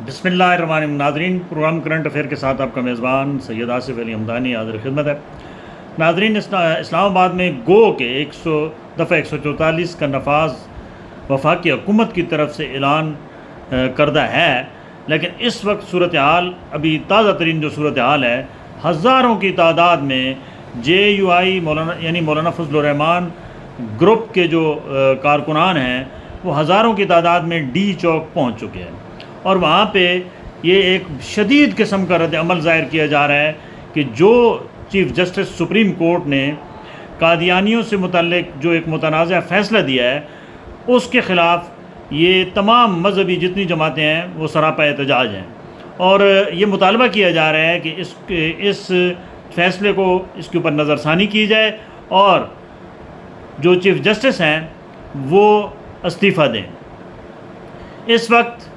بسم اللہ الرحمن الرحیم. ناظرین، پروگرام کرنٹ افیئر کے ساتھ آپ کا میزبان سید آصف علی حمدانی حاضر خدمت ہے. ناظرین، اسلام آباد میں گو کے 144 کا نفاذ وفاقی حکومت کی طرف سے اعلان کردہ ہے، لیکن اس وقت صورتحال ابھی تازہ ترین جو صورتحال ہے، ہزاروں کی تعداد میں JUI مولانا فضل الرحمان گروپ کے جو کارکنان ہیں وہ ہزاروں کی تعداد میں ڈی چوک پہنچ چکے ہیں، اور وہاں پہ یہ ایک شدید قسم کا رد عمل ظاہر کیا جا رہا ہے کہ جو چیف جسٹس سپریم کورٹ نے قادیانیوں سے متعلق جو ایک متنازع فیصلہ دیا ہے اس کے خلاف یہ تمام مذہبی جتنی جماعتیں ہیں وہ سراپا احتجاج ہیں، اور یہ مطالبہ کیا جا رہا ہے کہ اس فیصلے کو اس کے اوپر نظر ثانی کی جائے اور جو چیف جسٹس ہیں وہ استعفیٰ دیں. اس وقت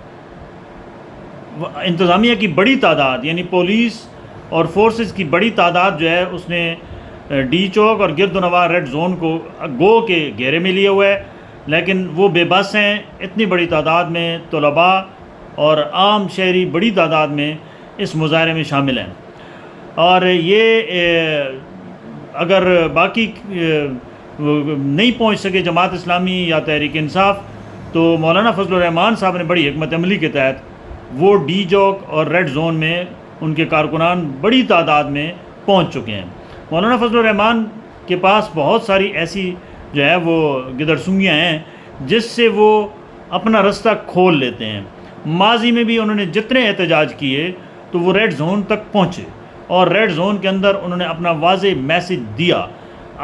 انتظامیہ کی بڑی تعداد یعنی پولیس اور فورسز کی بڑی تعداد جو ہے اس نے ڈی چوک اور گرد و نواح ریڈ زون کو گو کے گھیرے میں لیے ہوئے ہے، لیکن وہ بے بس ہیں. اتنی بڑی تعداد میں طلباء اور عام شہری بڑی تعداد میں اس مظاہرے میں شامل ہیں، اور یہ اگر باقی نہیں پہنچ سکے جماعت اسلامی یا تحریک انصاف، تو مولانا فضل الرحمان صاحب نے بڑی حکمت عملی کے تحت وہ ڈی چوک اور ریڈ زون میں ان کے کارکنان بڑی تعداد میں پہنچ چکے ہیں. مولانا فضل الرحمان کے پاس بہت ساری ایسی جو ہے وہ گدڑسنگیاں ہیں جس سے وہ اپنا رستہ کھول لیتے ہیں. ماضی میں بھی انہوں نے جتنے احتجاج کیے تو وہ ریڈ زون تک پہنچے اور ریڈ زون کے اندر انہوں نے اپنا واضح میسج دیا.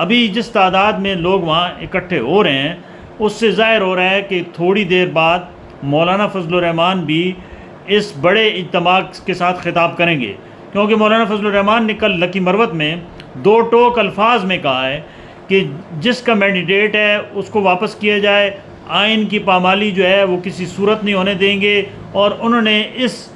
ابھی جس تعداد میں لوگ وہاں اکٹھے ہو رہے ہیں اس سے ظاہر ہو رہا ہے کہ تھوڑی دیر بعد مولانا فضل الرحمان بھی اس بڑے اجتماع کے ساتھ خطاب کریں گے، کیونکہ مولانا فضل الرحمان نے کل لکی مروت میں دو ٹوک الفاظ میں کہا ہے کہ جس کا مینڈیٹ ہے اس کو واپس کیا جائے، آئین کی پامالی جو ہے وہ کسی صورت نہیں ہونے دیں گے. اور انہوں نے اس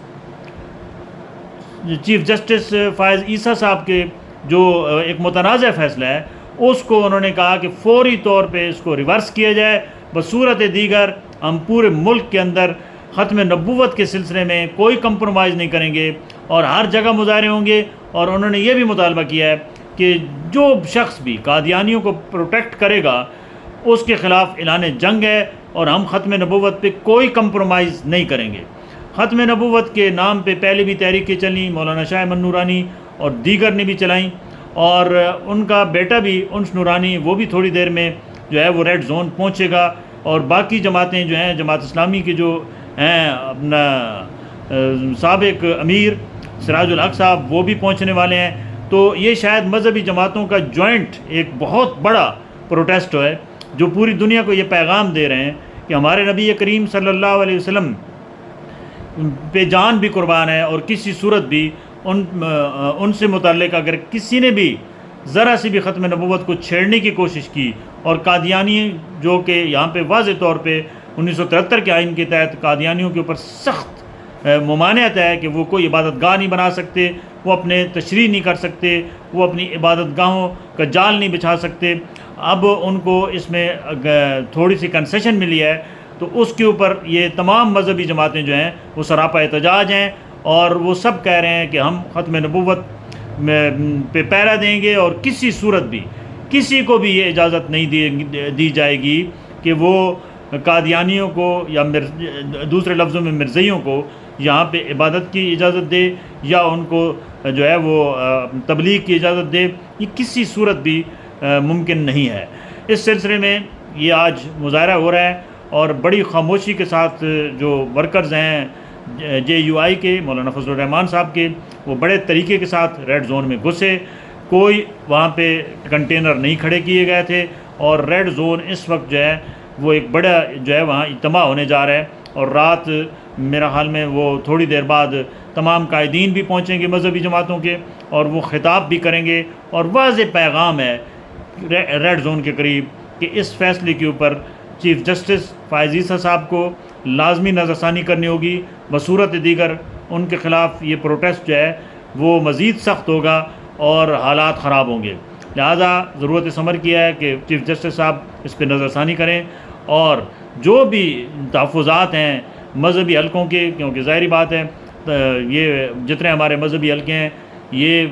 چیف جسٹس فائز عیسیٰ صاحب کے جو ایک متنازع فیصلہ ہے اس کو انہوں نے کہا کہ فوری طور پہ اس کو ریورس کیا جائے، بصورت دیگر ہم پورے ملک کے اندر ختم نبوت کے سلسلے میں کوئی کمپرومائز نہیں کریں گے اور ہر جگہ مظاہرے ہوں گے. اور انہوں نے یہ بھی مطالبہ کیا ہے کہ جو شخص بھی قادیانیوں کو پروٹیکٹ کرے گا اس کے خلاف اعلان جنگ ہے، اور ہم ختم نبوت پہ کوئی کمپرومائز نہیں کریں گے. ختم نبوت کے نام پہ پہلے بھی تحریکیں چلیں، مولانا شاہ احمد نورانی اور دیگر نے بھی چلائیں، اور ان کا بیٹا بھی انس نورانی وہ بھی تھوڑی دیر میں جو ہے وہ ریڈ زون پہنچے گا، اور باقی جماعتیں جو ہیں جماعت اسلامی کے جو ہیں اپنا سابق امیر سراج الحق صاحب وہ بھی پہنچنے والے ہیں. تو یہ شاید مذہبی جماعتوں کا جوائنٹ ایک بہت بڑا پروٹیسٹ ہے جو پوری دنیا کو یہ پیغام دے رہے ہیں کہ ہمارے نبی کریم صلی اللہ علیہ وسلم پہ جان بھی قربان ہے، اور کسی صورت بھی ان سے متعلق اگر کسی نے بھی ذرا سی بھی ختم نبوت کو چھیڑنے کی کوشش کی، اور قادیانی جو کہ یہاں پہ واضح طور پہ 1973 کے آئین کے تحت قادیانیوں کے اوپر سخت ممانعت ہے کہ وہ کوئی عبادت گاہ نہیں بنا سکتے، وہ اپنے تشریح نہیں کر سکتے، وہ اپنی عبادت گاہوں کا جال نہیں بچھا سکتے. اب ان کو اس میں تھوڑی سی کنسیشن ملی ہے، تو اس کے اوپر یہ تمام مذہبی جماعتیں جو ہیں وہ سراپا احتجاج ہیں، اور وہ سب کہہ رہے ہیں کہ ہم ختم نبوت پہ پہرا دیں گے، اور کسی صورت بھی کسی کو بھی یہ اجازت نہیں دی جائے گی کہ وہ قادیانیوں کو یا دوسرے لفظوں میں مرزائیوں کو یہاں پہ عبادت کی اجازت دے یا ان کو جو ہے وہ تبلیغ کی اجازت دے. یہ کسی صورت بھی ممکن نہیں ہے. اس سلسلے میں یہ آج مظاہرہ ہو رہا ہے، اور بڑی خاموشی کے ساتھ جو ورکرز ہیں JUI کے مولانا فضل الرحمان صاحب کے، وہ بڑے طریقے کے ساتھ ریڈ زون میں گھسے. کوئی وہاں پہ کنٹینر نہیں کھڑے کیے گئے تھے، اور ریڈ زون اس وقت جو ہے وہ ایک بڑا جو ہے وہاں اجتماع ہونے جا رہا ہے. اور رات میرا خیال میں وہ تھوڑی دیر بعد تمام قائدین بھی پہنچیں گے مذہبی جماعتوں کے، اور وہ خطاب بھی کریں گے، اور واضح پیغام ہے ریڈ زون کے قریب کہ اس فیصلے کے اوپر چیف جسٹس فائز عیسیٰ صاحب کو لازمی نظر ثانی کرنی ہوگی، بصورت دیگر ان کے خلاف یہ پروٹیسٹ جو ہے وہ مزید سخت ہوگا اور حالات خراب ہوں گے. لہٰذا ضرورت اس امر کیا ہے کہ چیف جسٹس صاحب اس پہ نظر ثانی کریں، اور جو بھی تحفظات ہیں مذہبی حلقوں کے، کیونکہ ظاہری بات ہے یہ جتنے ہمارے مذہبی حلقے ہیں یہ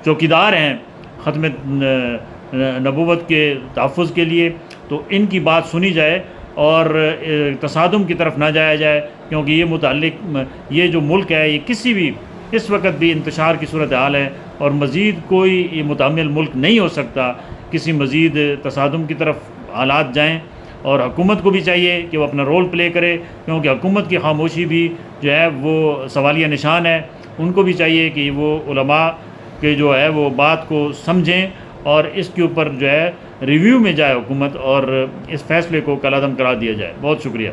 چوکیدار ہیں ختم نبوت کے تحفظ کے لیے، تو ان کی بات سنی جائے اور تصادم کی طرف نہ جایا جائے، کیونکہ یہ جو ملک ہے یہ کسی بھی اس وقت بھی انتشار کی صورتحال ہے، اور مزید کوئی یہ متحمل ملک نہیں ہو سکتا کسی مزید تصادم کی طرف حالات جائیں۔ اور حکومت کو بھی چاہیے کہ وہ اپنا رول پلے کرے، کیونکہ حکومت کی خاموشی بھی جو ہے وہ سوالیہ نشان ہے۔ ان کو بھی چاہیے کہ وہ علماء کے جو ہے وہ بات کو سمجھیں اور اس کے اوپر جو ہے ریویو میں جائے حکومت، اور اس فیصلے کو کالعدم قرار دیا جائے۔ بہت شکریہ۔